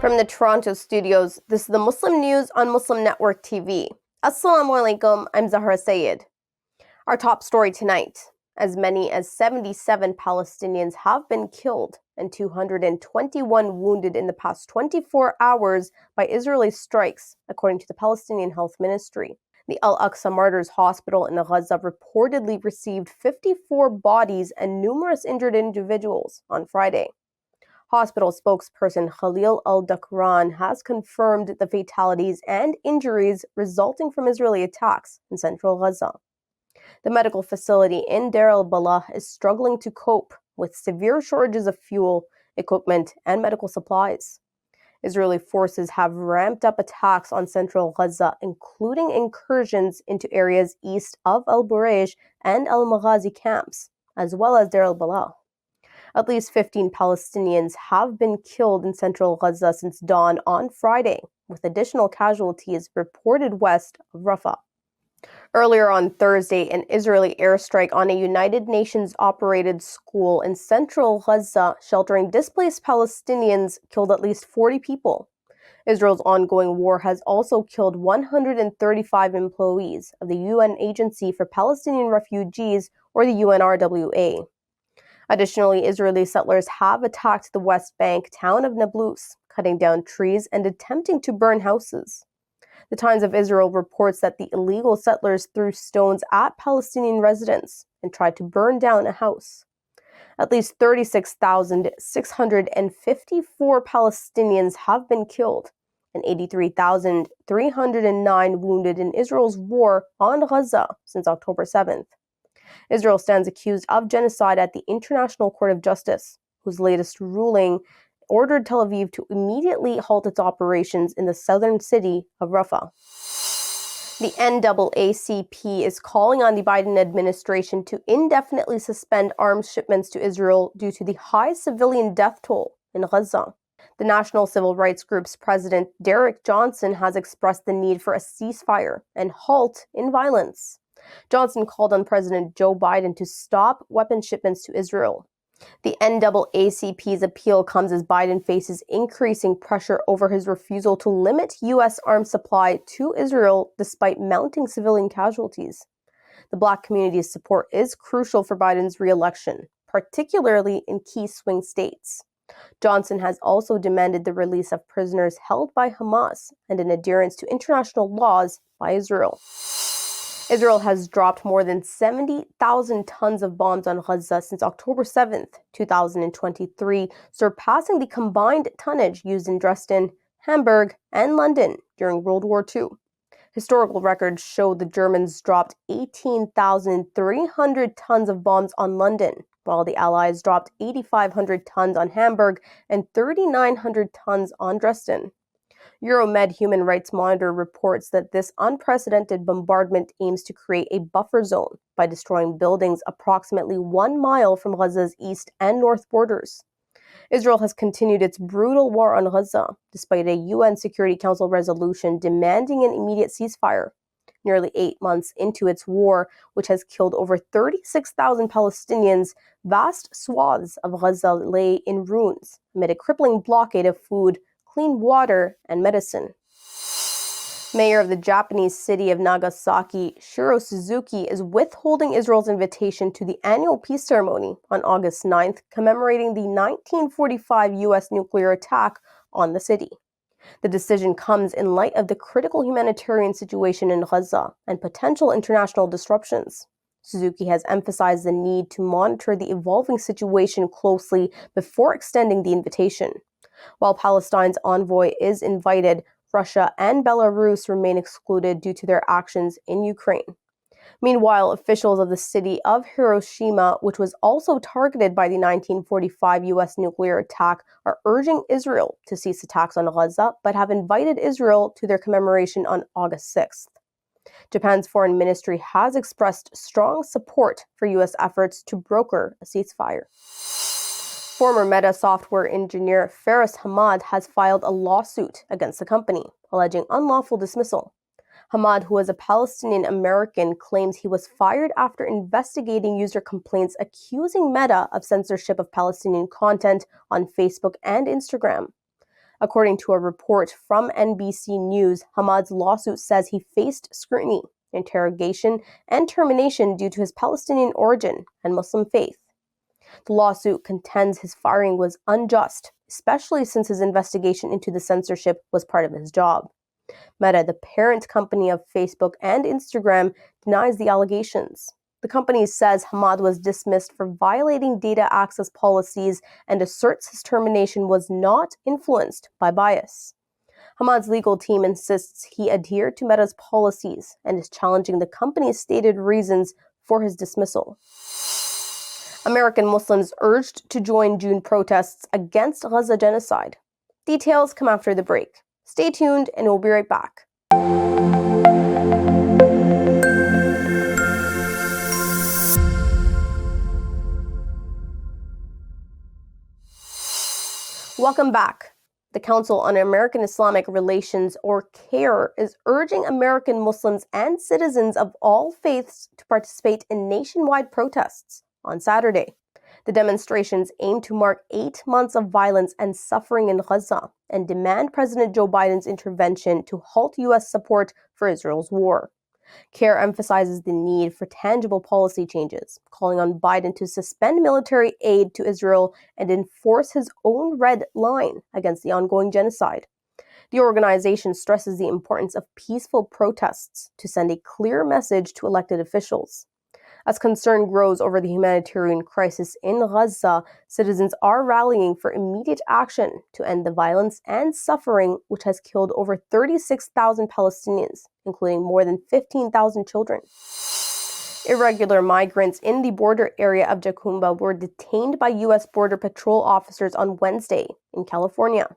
From the Toronto studios, this is the Muslim News on Muslim Network TV. Assalamu alaikum, I'm Zahra Syed. Our top story tonight: as many as 77 Palestinians have been killed and 221 wounded in the past 24 hours by Israeli strikes, according to the Palestinian Health Ministry. The Al-Aqsa Martyrs Hospital in Gaza reportedly received 54 bodies and numerous injured individuals on Friday. Hospital spokesperson Khalil al-Dakran has confirmed the fatalities and injuries resulting from Israeli attacks in central Gaza. The medical facility in Deir al-Balah is struggling to cope with severe shortages of fuel, equipment, and medical supplies. Israeli forces have ramped up attacks on central Gaza, including incursions into areas east of al-Bureij and al-Maghazi camps, as well as Deir al-Balah. At least 15 Palestinians have been killed in central Gaza since dawn on Friday, with additional casualties reported west of Rafah. Earlier on Thursday, an Israeli airstrike on a United Nations-operated school in central Gaza sheltering displaced Palestinians killed at least 40 people. Israel's ongoing war has also killed 135 employees of the UN Agency for Palestinian Refugees, or the UNRWA. Additionally, Israeli settlers have attacked the West Bank town of Nablus, cutting down trees and attempting to burn houses. The Times of Israel reports that the illegal settlers threw stones at Palestinian residents and tried to burn down a house. At least 36,654 Palestinians have been killed and 83,309 wounded in Israel's war on Gaza since October 7th. Israel stands accused of genocide at the International Court of Justice, whose latest ruling ordered Tel Aviv to immediately halt its operations in the southern city of Rafah. The NAACP is calling on the Biden administration to indefinitely suspend arms shipments to Israel due to the high civilian death toll in Gaza. The National Civil Rights Group's president, Derek Johnson, has expressed the need for a ceasefire and halt in violence. Johnson called on President Joe Biden to stop weapon shipments to Israel. The NAACP's appeal comes as Biden faces increasing pressure over his refusal to limit U.S. arms supply to Israel despite mounting civilian casualties. The Black community's support is crucial for Biden's re-election, particularly in key swing states. Johnson has also demanded the release of prisoners held by Hamas and an adherence to international laws by Israel. Israel has dropped more than 70,000 tons of bombs on Gaza since October 7th, 2023, surpassing the combined tonnage used in Dresden, Hamburg, and London during World War II. Historical records show the Germans dropped 18,300 tons of bombs on London, while the Allies dropped 8,500 tons on Hamburg and 3,900 tons on Dresden. Euromed Human Rights Monitor reports that this unprecedented bombardment aims to create a buffer zone by destroying buildings approximately 1 mile from Gaza's east and north borders. Israel has continued its brutal war on Gaza, despite a UN Security Council resolution demanding an immediate ceasefire. Nearly 8 months into its war, which has killed over 36,000 Palestinians, vast swaths of Gaza lay in ruins amid a crippling blockade of food, clean water, and medicine. Mayor of the Japanese city of Nagasaki, Shiro Suzuki, is withholding Israel's invitation to the annual peace ceremony on August 9th, commemorating the 1945 U.S. nuclear attack on the city. The decision comes in light of the critical humanitarian situation in Gaza and potential international disruptions. Suzuki has emphasized the need to monitor the evolving situation closely before extending the invitation. While Palestine's envoy is invited, Russia and Belarus remain excluded due to their actions in Ukraine. Meanwhile, officials of the city of Hiroshima, which was also targeted by the 1945 U.S. nuclear attack, are urging Israel to cease attacks on Gaza, but have invited Israel to their commemoration on August 6th. Japan's foreign ministry has expressed strong support for U.S. efforts to broker a ceasefire. Former Meta software engineer Faris Hamad has filed a lawsuit against the company, alleging unlawful dismissal. Hamad, who is a Palestinian American, claims he was fired after investigating user complaints accusing Meta of censorship of Palestinian content on Facebook and Instagram. According to a report from NBC News, Hamad's lawsuit says he faced scrutiny, interrogation, and termination due to his Palestinian origin and Muslim faith. The lawsuit contends his firing was unjust, especially since his investigation into the censorship was part of his job. Meta, the parent company of Facebook and Instagram, denies the allegations. The company says Hamad was dismissed for violating data access policies and asserts his termination was not influenced by bias. Hamad's legal team insists he adhered to Meta's policies and is challenging the company's stated reasons for his dismissal. American Muslims urged to join June protests against Gaza Genocide. Details come after the break. Stay tuned and we'll be right back. Welcome back. The Council on American Islamic Relations, or CAIR, is urging American Muslims and citizens of all faiths to participate in nationwide protests on Saturday. The demonstrations aim to mark 8 months of violence and suffering in Gaza and demand President Joe Biden's intervention to halt U.S. support for Israel's war. CAIR emphasizes the need for tangible policy changes, calling on Biden to suspend military aid to Israel and enforce his own red line against the ongoing genocide. The organization stresses the importance of peaceful protests to send a clear message to elected officials. As concern grows over the humanitarian crisis in Gaza, citizens are rallying for immediate action to end the violence and suffering which has killed over 36,000 Palestinians, including more than 15,000 children. Irregular migrants in the border area of Jacumba were detained by U.S. Border Patrol officers on Wednesday in California.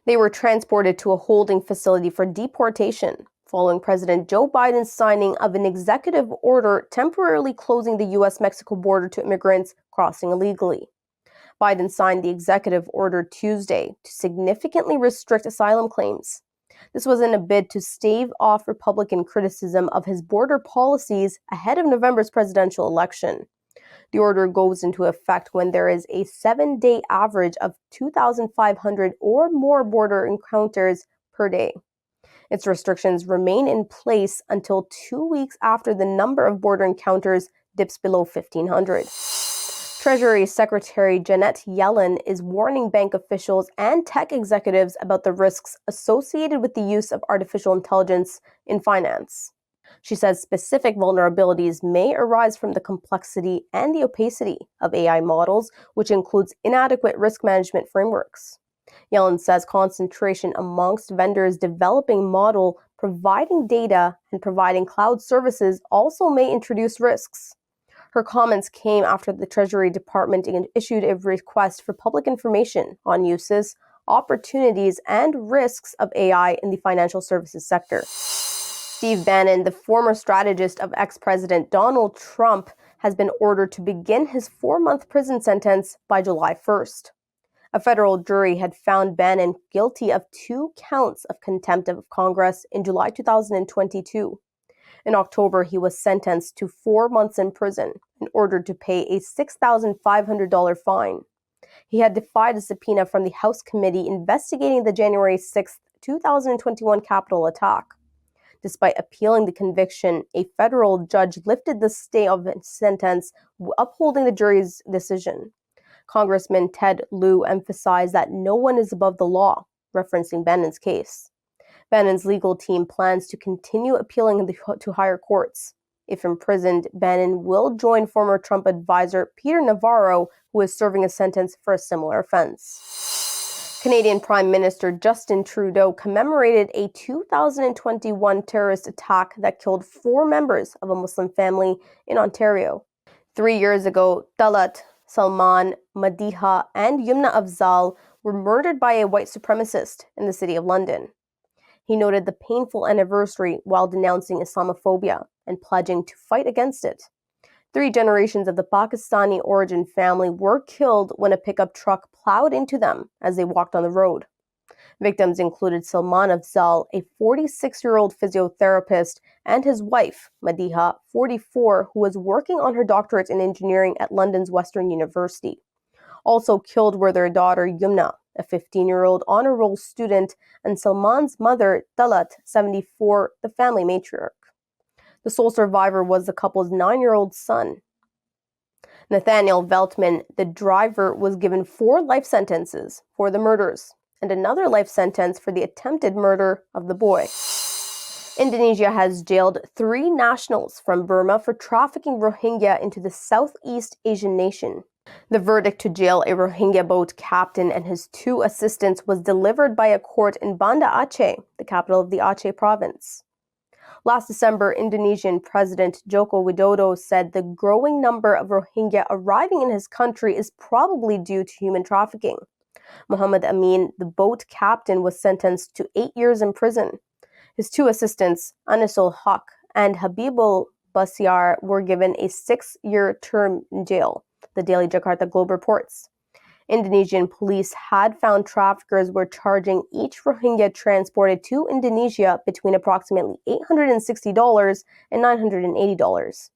They were transported to a holding facility for deportation, following President Joe Biden's signing of an executive order temporarily closing the U.S.-Mexico border to immigrants crossing illegally. Biden signed the executive order Tuesday to significantly restrict asylum claims. This was in a bid to stave off Republican criticism of his border policies ahead of November's presidential election. The order goes into effect when there is a 7-day average of 2,500 or more border encounters per day. Its restrictions remain in place until 2 weeks after the number of border encounters dips below 1,500. Treasury Secretary Janet Yellen is warning bank officials and tech executives about the risks associated with the use of artificial intelligence in finance. She says specific vulnerabilities may arise from the complexity and the opacity of AI models, which includes inadequate risk management frameworks. Yellen says concentration amongst vendors developing model, providing data, and providing cloud services also may introduce risks. Her comments came after the Treasury Department issued a request for public information on uses, opportunities, and risks of AI in the financial services sector. Steve Bannon, the former strategist of ex-President Donald Trump, has been ordered to begin his 4-month prison sentence by July 1st. A federal jury had found Bannon guilty of 2 counts of contempt of Congress in July 2022. In October, he was sentenced to 4 months in prison and ordered to pay a $6,500 fine. He had defied a subpoena from the House committee investigating the January 6, 2021 Capitol attack. Despite appealing the conviction, a federal judge lifted the stay of his sentence, upholding the jury's decision. Congressman Ted Lieu emphasized that no one is above the law, referencing Bannon's case. Bannon's legal team plans to continue appealing to higher courts. If imprisoned, Bannon will join former Trump advisor Peter Navarro, who is serving a sentence for a similar offense. Canadian Prime Minister Justin Trudeau commemorated a 2021 terrorist attack that killed 4 members of a Muslim family in Ontario. 3 years ago, Talat, Salman, Madiha, and Yumna Afzal were murdered by a white supremacist in the city of London. He noted the painful anniversary while denouncing Islamophobia and pledging to fight against it. 3 generations of the Pakistani origin family were killed when a pickup truck plowed into them as they walked on the road. Victims included Salman Afzal, a 46-year-old physiotherapist, and his wife, Madiha, 44, who was working on her doctorate in engineering at London's Western University. Also killed were their daughter Yumna, a 15-year-old honor roll student, and Salman's mother, Talat, 74, the family matriarch. The sole survivor was the couple's 9-year-old son. Nathaniel Veltman, the driver, was given 4 life sentences for the murders and another life sentence for the attempted murder of the boy. Indonesia has jailed 3 nationals from Burma for trafficking Rohingya into the Southeast Asian nation. The verdict to jail a Rohingya boat captain and his 2 assistants was delivered by a court in Banda Aceh, the capital of the Aceh province. Last December, Indonesian President Joko Widodo said the growing number of Rohingya arriving in his country is probably due to human trafficking. Muhammad Amin, the boat captain, was sentenced to 8 years in prison. His 2 assistants, Anisul Haq and Habibul Basiar, were given a 6-year term in jail, the Daily Jakarta Globe reports. Indonesian police had found traffickers were charging each Rohingya transported to Indonesia between approximately $860 and $980.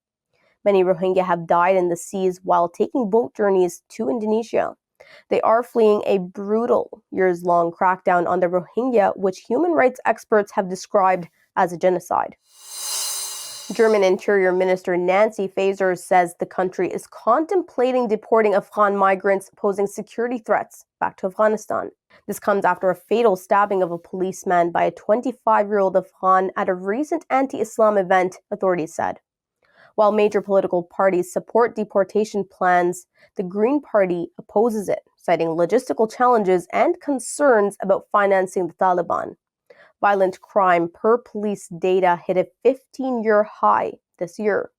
Many Rohingya have died in the seas while taking boat journeys to Indonesia. They are fleeing a brutal, years-long crackdown on the Rohingya, which human rights experts have described as a genocide. German Interior Minister Nancy Faeser says the country is contemplating deporting Afghan migrants posing security threats back to Afghanistan. This comes after a fatal stabbing of a policeman by a 25-year-old Afghan at a recent anti-Islam event, authorities said. While major political parties support deportation plans, the Green Party opposes it, citing logistical challenges and concerns about financing the Taliban. Violent crime per police data hit a 15-year high this year.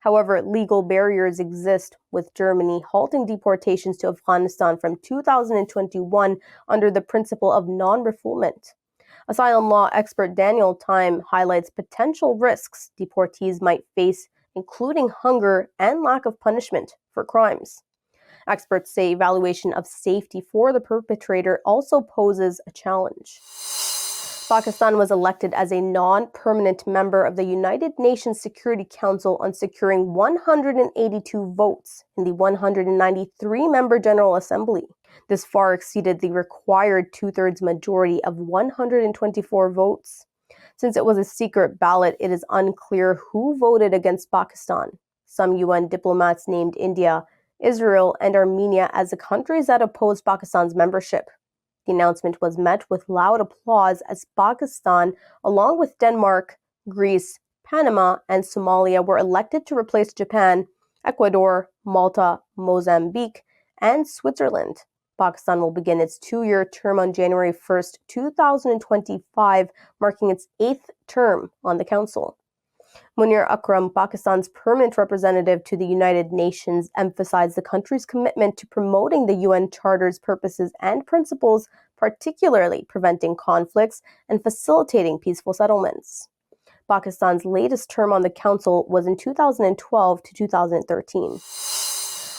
However, legal barriers exist, with Germany halting deportations to Afghanistan from 2021 under the principle of non-refoulement. Asylum law expert Daniel Time highlights potential risks deportees might face, including hunger and lack of punishment for crimes. Experts say evaluation of safety for the perpetrator also poses a challenge. Pakistan was elected as a non-permanent member of the United Nations Security Council on securing 182 votes in the 193-member General Assembly. This far exceeded the required two-thirds majority of 124 votes. Since it was a secret ballot, it is unclear who voted against Pakistan. Some UN diplomats named India, Israel, and Armenia as the countries that opposed Pakistan's membership. The announcement was met with loud applause as Pakistan, along with Denmark, Greece, Panama, and Somalia, were elected to replace Japan, Ecuador, Malta, Mozambique, and Switzerland. Pakistan will begin its 2-year term on January 1st, 2025, marking its 8th term on the council. Munir Akram, Pakistan's permanent representative to the United Nations, emphasized the country's commitment to promoting the UN Charter's purposes and principles, particularly preventing conflicts and facilitating peaceful settlements. Pakistan's latest term on the council was in 2012 to 2013.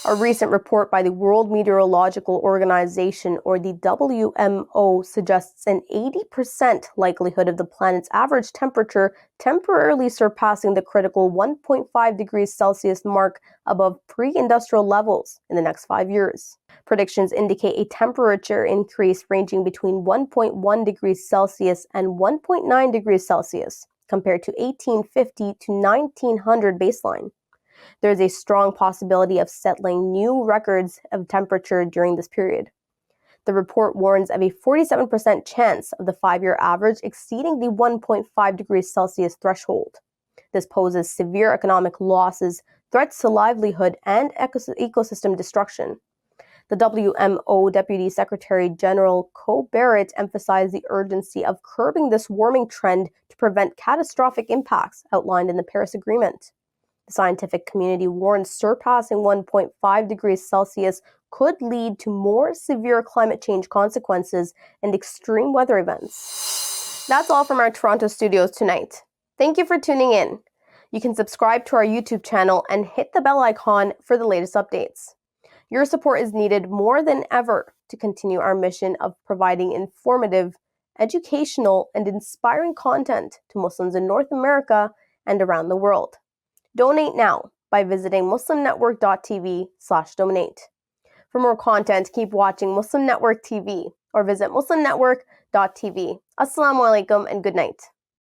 A recent report by the World Meteorological Organization, or the WMO, suggests an 80% likelihood of the planet's average temperature temporarily surpassing the critical 1.5 degrees Celsius mark above pre-industrial levels in the next 5 years. Predictions indicate a temperature increase ranging between 1.1 degrees Celsius and 1.9 degrees Celsius compared to 1850 to 1900 baseline. There is a strong possibility of settling new records of temperature during this period. The report warns of a 47% chance of the 5-year average exceeding the 1.5 degrees Celsius threshold. This poses severe economic losses, threats to livelihood, and ecosystem destruction. The WMO Deputy Secretary General Co Barrett emphasized the urgency of curbing this warming trend to prevent catastrophic impacts outlined in the Paris Agreement. The scientific community warns surpassing 1.5 degrees Celsius could lead to more severe climate change consequences and extreme weather events. That's all from our Toronto studios tonight. Thank you for tuning in. You can subscribe to our YouTube channel and hit the bell icon for the latest updates. Your support is needed more than ever to continue our mission of providing informative, educational, and inspiring content to Muslims in North America and around the world. Donate now by visiting muslimnetwork.tv/donate. For more content, keep watching Muslim Network TV or visit muslimnetwork.tv. Assalamu alaikum and good night.